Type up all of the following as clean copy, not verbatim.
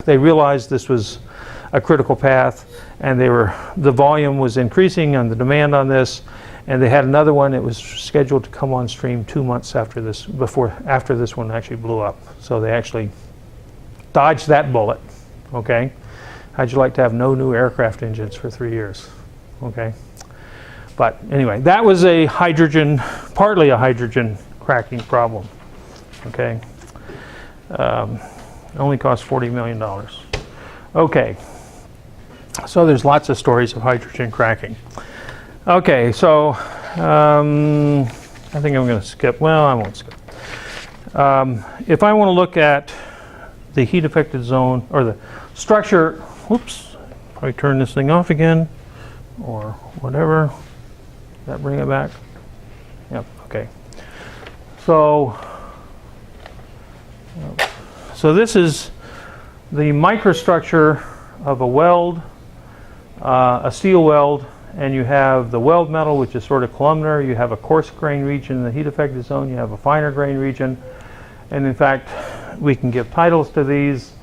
they realized this was a critical path, and the volume was increasing on the demand on this, and they had another one that was scheduled to come on stream 2 months after this one actually blew up. So they actually dodged that bullet. Okay, how'd you like to have no new aircraft engines for 3 years? Okay, but anyway, that was partly a hydrogen cracking problem. Okay, only cost $40 million. Okay, so there's lots of stories of hydrogen cracking. Okay, so I think I'm going to skip. Well, I won't skip. If I want to look at the heat affected zone or the structure, whoops, probably turn this thing off again or whatever. Does that bring it back? Yep, okay. So this is the microstructure of a weld, a steel weld, and you have the weld metal, which is sort of columnar. You have a coarse grain region in the heat affected zone. You have a finer grain region. And in fact, we can give titles to these.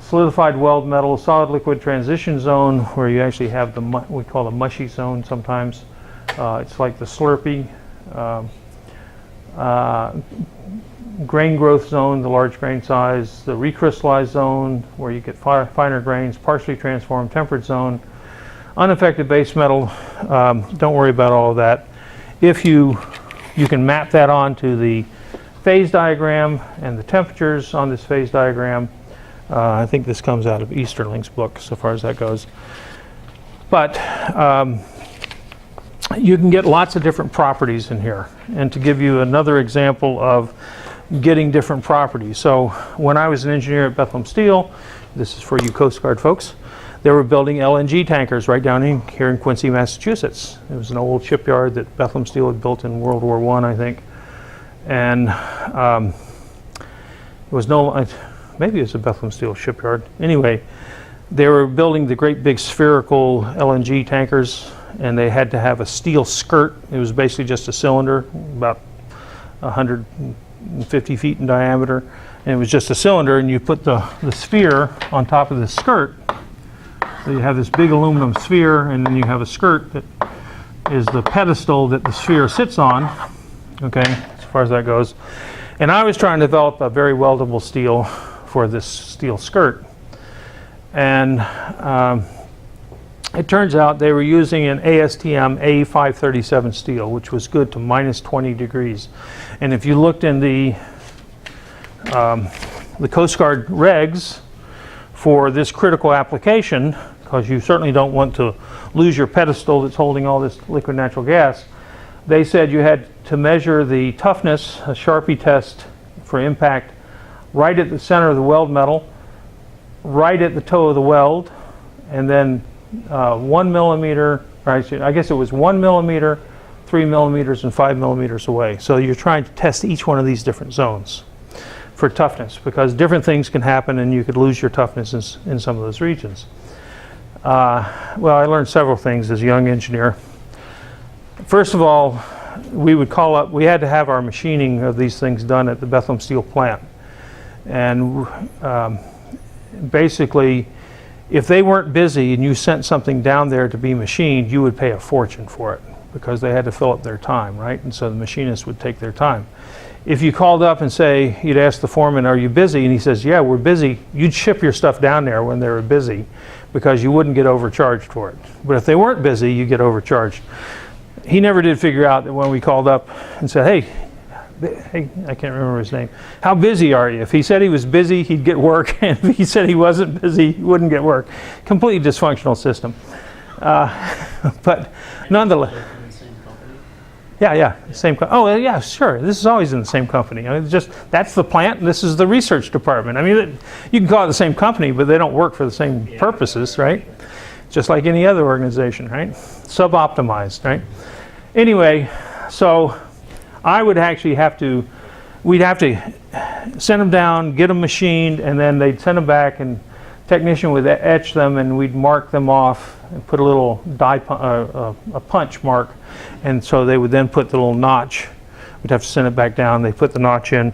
Solidified weld metal, solid liquid transition zone, where you actually have we call the mushy zone sometimes. It's like the Slurpee. Grain growth zone, the large grain size. The recrystallized zone, where you get finer grains. Partially transformed temperate zone. Unaffected base metal, don't worry about all of that. If you can map that onto the phase diagram and the temperatures on this phase diagram. I think this comes out of Easterling's book so far as that goes. But you can get lots of different properties in here. And to give you another example of getting different properties. So when I was an engineer at Bethlehem Steel, this is for you Coast Guard folks, they were building LNG tankers right down here in Quincy, Massachusetts. It was an old shipyard that Bethlehem Steel had built in World War I, I think. And it was maybe it was a Bethlehem Steel shipyard. Anyway, they were building the great big spherical LNG tankers, and they had to have a steel skirt. It was basically just a cylinder, about 150 feet in diameter. And it was just a cylinder, and you put the sphere on top of the skirt. So you have this big aluminum sphere, and then you have a skirt that is the pedestal that the sphere sits on, okay, as far as that goes. And I was trying to develop a very weldable steel for this steel skirt. And it turns out they were using an ASTM A537 steel, which was good to minus 20 degrees. And if you looked in the Coast Guard regs for this critical application, because you certainly don't want to lose your pedestal that's holding all this liquid natural gas, they said you had to measure the toughness, a Sharpie test for impact, right at the center of the weld metal, right at the toe of the weld, and then 1 millimeter, or I guess it was 1 millimeter, 3 millimeters, and 5 millimeters away. So you're trying to test each one of these different zones for toughness, because different things can happen and you could lose your toughness in some of those regions. Well, I learned several things as a young engineer. First of all, we had to have our machining of these things done at the Bethlehem Steel plant. And basically, if they weren't busy and you sent something down there to be machined, you would pay a fortune for it, because they had to fill up their time, right? And so the machinists would take their time. If you called up and you'd ask the foreman, are you busy? And he says, yeah, we're busy. You'd ship your stuff down there when they were busy, because you wouldn't get overcharged for it. But if they weren't busy, you get overcharged. He never did figure out that when we called up and said, hey, I can't remember his name, how busy are you? If he said he was busy, he'd get work. And if he said he wasn't busy, he wouldn't get work. Completely dysfunctional system. But nonetheless. Yeah, same. Oh, yeah, sure. This is always in the same company. I mean, that's the plant, and this is the research department. I mean, you can call it the same company, but they don't work for the same purposes, right? Just like any other organization, right? Sub-optimized, right? Anyway, so I would actually we'd have to send them down, get them machined, and then they'd send them back, and technician would etch them, and we'd mark them off and put a little a punch mark, and so they would then put the little notch. We'd have to send it back down. They put the notch in,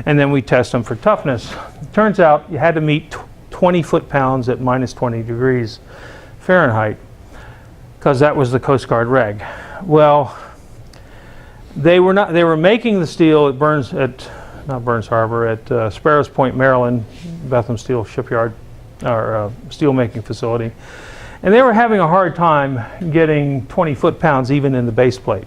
and then we test them for toughness. It turns out you had to meet 20 foot-pounds at minus 20 degrees Fahrenheit, because that was the Coast Guard reg. Well, they were making the steel at not Burns Harbor, at Sparrows Point, Maryland, Bethlehem Steel Shipyard, or steel making facility. And they were having a hard time getting 20 foot-pounds even in the base plate.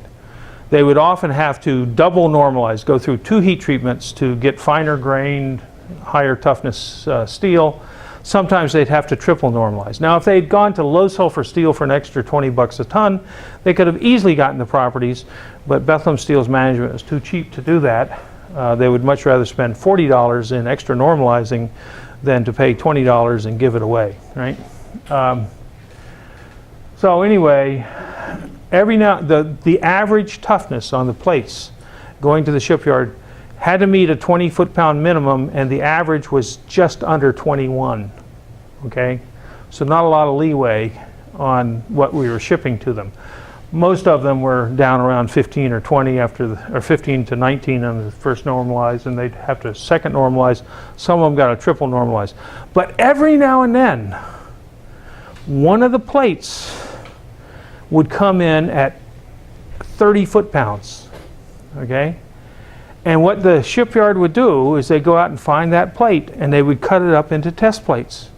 They would often have to double normalize, go through 2 heat treatments to get finer grained, higher toughness steel. Sometimes they'd have to triple normalize. Now, if they'd gone to low sulfur steel for an extra 20 bucks a ton, they could have easily gotten the properties, but Bethlehem Steel's management was too cheap to do that. They would much rather spend $40 in extra normalizing than to pay $20 and give it away, right? So anyway, the average toughness on the plates going to the shipyard had to meet a 20 foot-pound minimum, and the average was just under 21, okay? So not a lot of leeway on what we were shipping to them. Most of them were down around 15 or 20 or 15 to 19 on the first normalize, and they'd have to second normalize. Some of them got a triple normalize. But every now and then, one of the plates would come in at 30 foot-pounds, okay? And what the shipyard would do is they'd go out and find that plate, and they would cut it up into test plates.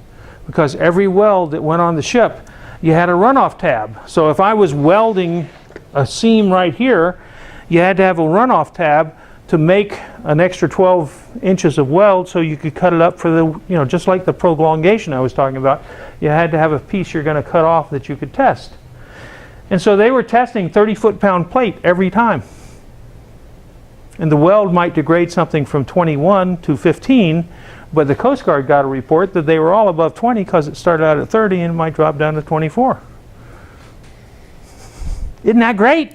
Because every weld that went on the ship, you had a runoff tab. So if I was welding a seam right here, you had to have a runoff tab to make an extra 12 inches of weld so you could cut it up for the, just like the prolongation I was talking about, you had to have a piece you're going to cut off that you could test. And so they were testing 30 foot-pound plate every time. And the weld might degrade something from 21 to 15, but the Coast Guard got a report that they were all above 20 because it started out at 30 and it might drop down to 24. Isn't that great?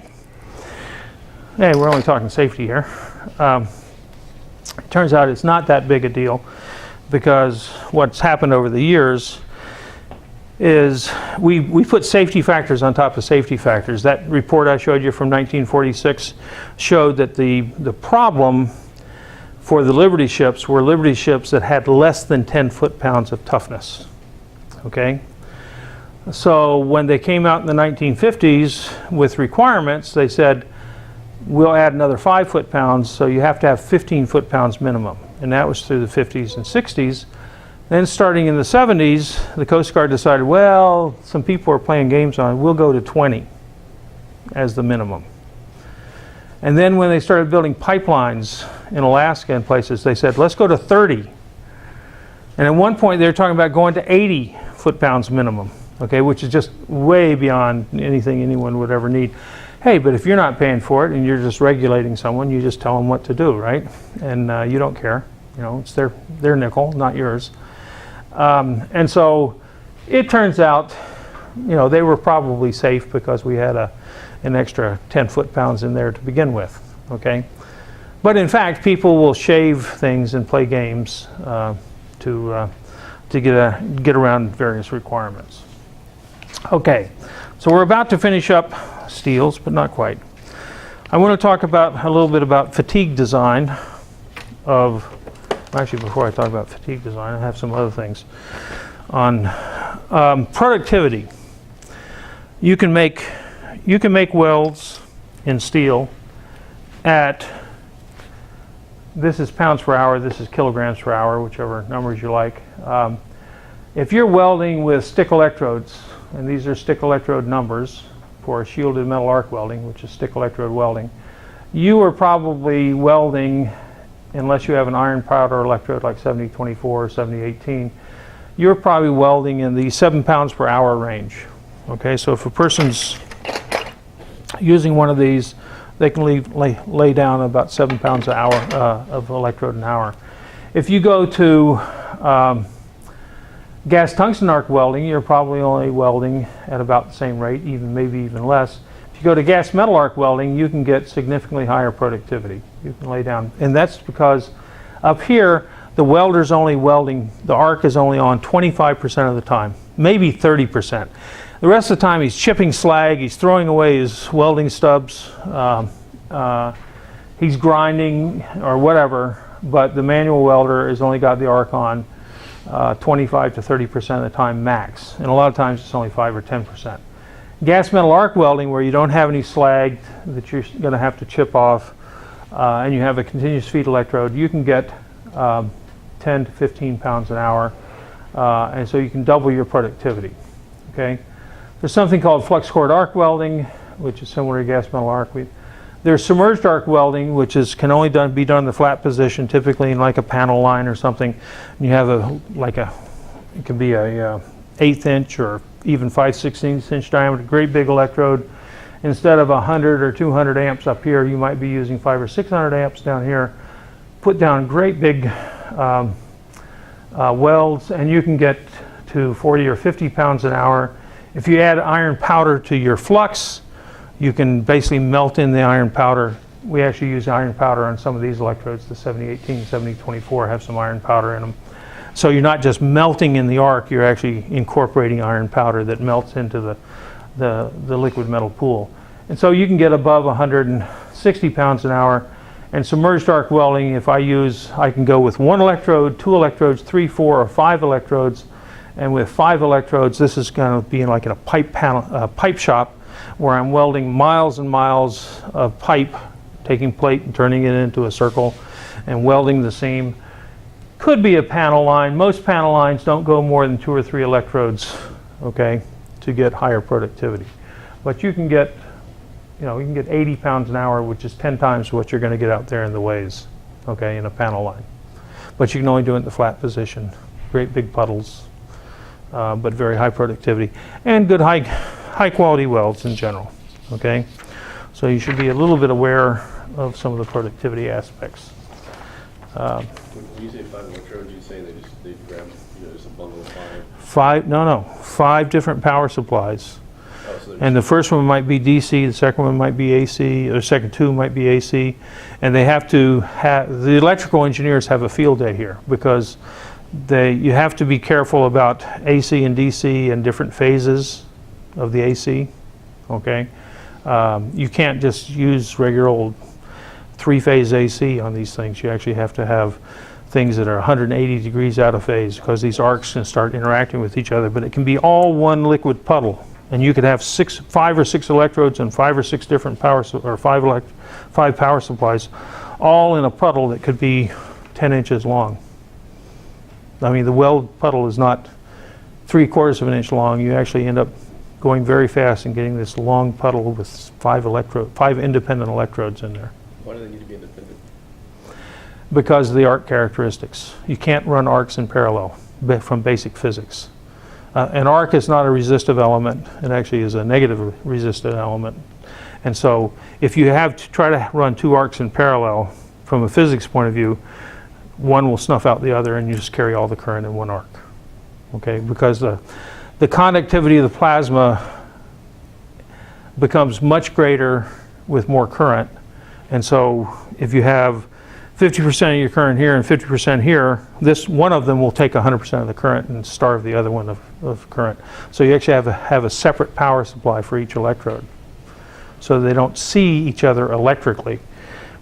Hey, we're only talking safety here. It turns out it's not that big a deal, because what's happened over the years is we put safety factors on top of safety factors. That report I showed you from 1946 showed that the problem for the Liberty ships were Liberty ships that had less than 10 foot-pounds of toughness, okay? So when they came out in the 1950s with requirements, they said, we'll add another 5 foot-pounds, so you have to have 15 foot-pounds minimum. And that was through the 50s and 60s. Then starting in the 70s, the Coast Guard decided, well, some people are playing games on it, we'll go to 20 as the minimum. And then when they started building pipelines in Alaska and places, they said, let's go to 30. And at one point they were talking about going to 80 foot-pounds minimum, okay, which is just way beyond anything anyone would ever need. Hey, but if you're not paying for it and you're just regulating someone, you just tell them what to do, right? And you don't care. It's their nickel, not yours. And so it turns out, they were probably safe because we had an extra 10 foot-pounds in there to begin with, okay? But in fact, people will shave things and play games to get around various requirements. Okay, so we're about to finish up steels, but not quite. I want to talk a little bit about fatigue design of. Actually, before I talk about fatigue design, I have some other things on productivity. You can make welds in steel at, this is pounds per hour, this is kilograms per hour, whichever numbers you like. If you're welding with stick electrodes, and these are stick electrode numbers for shielded metal arc welding, which is stick electrode welding, you are probably welding, unless you have an iron powder electrode like 7024 or 7018, you're probably welding in the 7 pounds per hour range. Okay, so if a person's using one of these, they can lay down about 7 pounds an hour of electrode an hour. If you go to gas tungsten arc welding, you're probably only welding at about the same rate, maybe even less. If you go to gas metal arc welding, you can get significantly higher productivity. You can lay down, and that's because up here the welder's only welding, the arc is only on 25% of the time, maybe 30%. The rest of the time he's chipping slag, he's throwing away his welding stubs, he's grinding or whatever, but the manual welder has only got the arc on 25 to 30% of the time max, and a lot of times it's only 5 or 10%. Gas metal arc welding, where you don't have any slag that you're going to have to chip off, and you have a continuous feed electrode, you can get 10 to 15 pounds an hour, and so you can double your productivity. Okay, there's something called flux cord arc welding, which is similar to gas metal arc. There's submerged arc welding, which can only be done in the flat position, typically in like a panel line or something. And you have it can be a 1/8 inch or even 5/16 inch diameter, great big electrode. Instead of 100 or 200 amps up here, you might be using 500 or 600 amps down here. Put down great big welds, and you can get to 40 or 50 pounds an hour. If you add iron powder to your flux, you can basically melt in the iron powder. We actually use iron powder on some of these electrodes. The 7018, 7024 have some iron powder in them. So you're not just melting in the arc, you're actually incorporating iron powder that melts into the liquid metal pool. And so you can get above 160 pounds an hour. And submerged arc welding, I can go with 1 electrode, 2 electrodes, 3, 4, or 5 electrodes. And with 5 electrodes, this is going to be like in a pipe shop, where I'm welding miles and miles of pipe, taking plate and turning it into a circle and welding the seam. Could be a panel line. Most panel lines don't go more than 2 or 3 electrodes, okay, to get higher productivity. But you can get, you can get 80 pounds an hour, which is 10 times what you're going to get out there in the ways, okay, in a panel line. But you can only do it in the flat position. Great big puddles, but very high productivity and good high quality welds in general, okay? So you should be a little bit aware of some of the productivity aspects. When you say 5 electrodes, you say they grab just a bundle of 5? No, 5 different power supplies. Oh, so and the first one might be DC, the second one might be AC, or the second 2 might be AC, and they have to have, the electrical engineers have a field day here, because you have to be careful about AC and DC and different phases of the AC, okay? You can't just use regular old 3-phase AC on these things. You actually have to have things that are 180 degrees out of phase, because these arcs can start interacting with each other. But it can be all one liquid puddle, and you could have 5 or 6 electrodes and 5 or 6 different five power supplies, all in a puddle that could be 10 inches long. I mean, the weld puddle is not 3/4 of an inch long. You actually end up going very fast and getting this long puddle with 5 independent electrodes in there. Why do they need to be independent? Because of the arc characteristics. You can't run arcs in parallel from basic physics. An arc is not a resistive element. It actually is a negative resistive element. And so if you have to try to run 2 arcs in parallel, from a physics point of view, one will snuff out the other, and you just carry all the current in one arc. Okay, because the conductivity of the plasma becomes much greater with more current. And so if you have 50% of your current here and 50% here, one of them will take 100% of the current and starve the other one of current. So you actually have a separate power supply for each electrode, so they don't see each other electrically.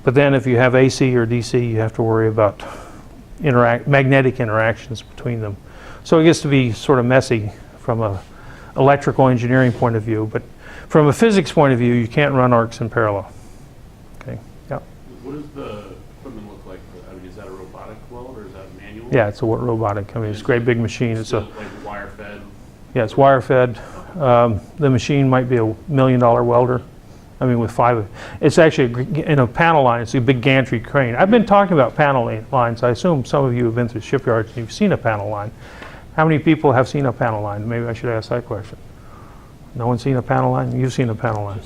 But then if you have AC or DC, you have to worry about magnetic interactions between them. So it gets to be sort of messy from an electrical engineering point of view. But from a physics point of view, you can't run arcs in parallel. Okay. Yeah. What does the equipment look like? I mean, is that a robotic weld or is that manual? Yeah, it's a robotic. I mean, it's a great big machine. It's like wire fed? Yeah, it's wire fed. The machine might be $1 million welder. I mean, with 5, it's actually in a panel line. It's a big gantry crane. I've been talking about panel lines. I assume some of you have been through shipyards and you've seen a panel line. How many people have seen a panel line? Maybe I should ask that question. No one's seen a panel line? You've seen a panel line.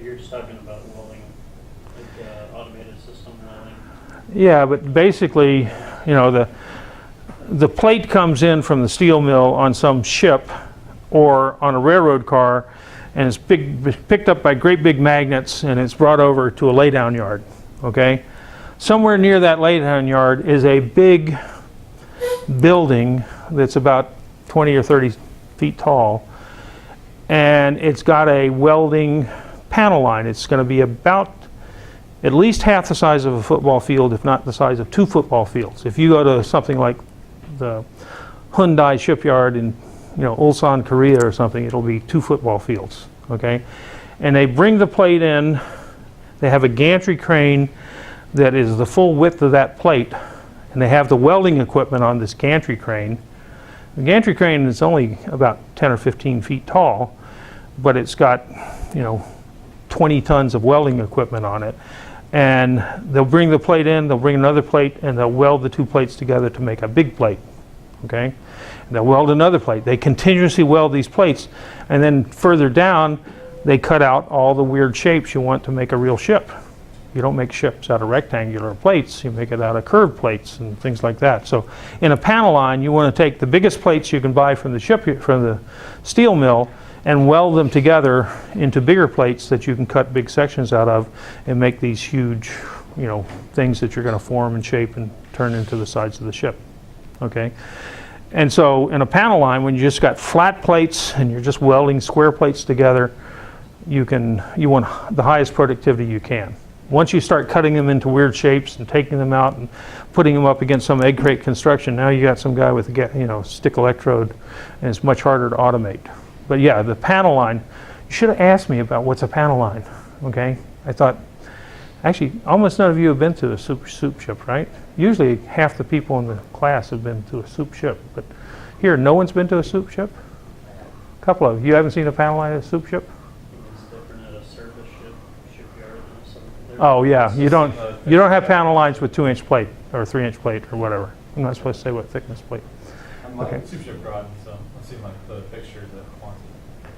You're just talking about welding, like automated system welding. Yeah, but basically, the plate comes in from the steel mill on some ship or on a railroad car, and it's picked up by great big magnets, and it's brought over to a laydown yard, okay? Somewhere near that laydown yard is a big building that's about 20 or 30 feet tall, and it's got a welding panel line. It's going to be about at least half the size of a football field, if not the size of 2 football fields. If you go to something like the Hyundai shipyard in, Ulsan, Korea or something, it'll be 2 football fields, okay? And they bring the plate in, they have a gantry crane that is the full width of that plate, and they have the welding equipment on this gantry crane. The gantry crane is only about 10 or 15 feet tall, but it's got, 20 tons of welding equipment on it. And they'll bring the plate in, they'll bring another plate, and they'll weld the 2 plates together to make a big plate, okay? And they'll weld another plate. They continuously weld these plates, and then further down, they cut out all the weird shapes you want to make a real ship. You don't make ships out of rectangular plates, you make it out of curved plates and things like that. So in a panel line, you want to take the biggest plates you can buy from the steel mill and weld them together into bigger plates that you can cut big sections out of and make these huge, things that you're going to form and shape and turn into the sides of the ship, okay? And so in a panel line, when you just got flat plates and you're just welding square plates together, you want the highest productivity you can. Once you start cutting them into weird shapes and taking them out and putting them up against some egg crate construction, now you got some guy with a stick electrode, and it's much harder to automate. But yeah, the panel line, you should have asked me about what's a panel line, okay? I thought, actually, almost none of you have been to a soup ship, right? Usually half the people in the class have been to a soup ship, but here, no one's been to a soup ship? A couple of you haven't seen a panel line at a soup ship? It's different at a surface shipyard than something. Oh yeah, you don't have panel lines with 2-inch plate or 3-inch plate or whatever. I'm not supposed to say what thickness plate. I'm Okay. like soup ship garden, so I've seen like the pictures that want it.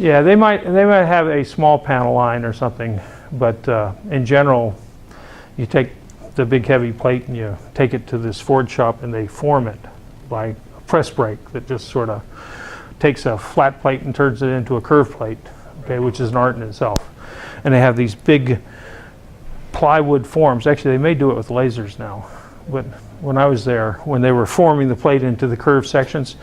Yeah, they might have a small panel line or something, but in general, you take the big heavy plate and you take it to this Ford shop and they form it by a press brake that just sort of takes a flat plate and turns it into a curved plate, okay, which is an art in itself. And they have these big plywood forms. Actually, they may do it with lasers now, but when I was there, when they were forming the plate into the curved sections,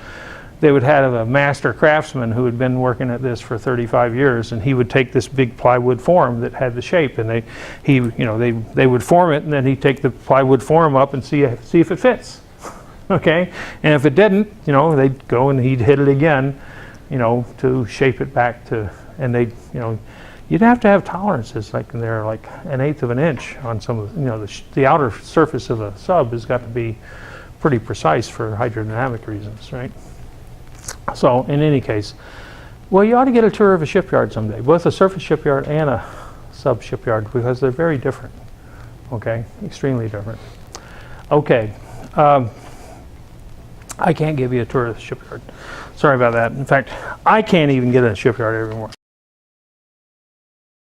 they would have a master craftsman who had been working at this for 35 years, and he would take this big plywood form that had the shape, and they would form it, and then he'd take the plywood form up and see if it fits. Okay, and if it didn't, they'd go and he'd hit it again, to shape it back to, and you'd have to have tolerances like they're like 1/8 of an inch on some of the outer surface of a sub has got to be pretty precise for hydrodynamic reasons, right? So in any case, well, you ought to get a tour of a shipyard someday, both a surface shipyard and a sub shipyard, because they're very different, okay, extremely different. Okay, I can't give you a tour of the shipyard. Sorry about that. In fact, I can't even get in a shipyard anymore.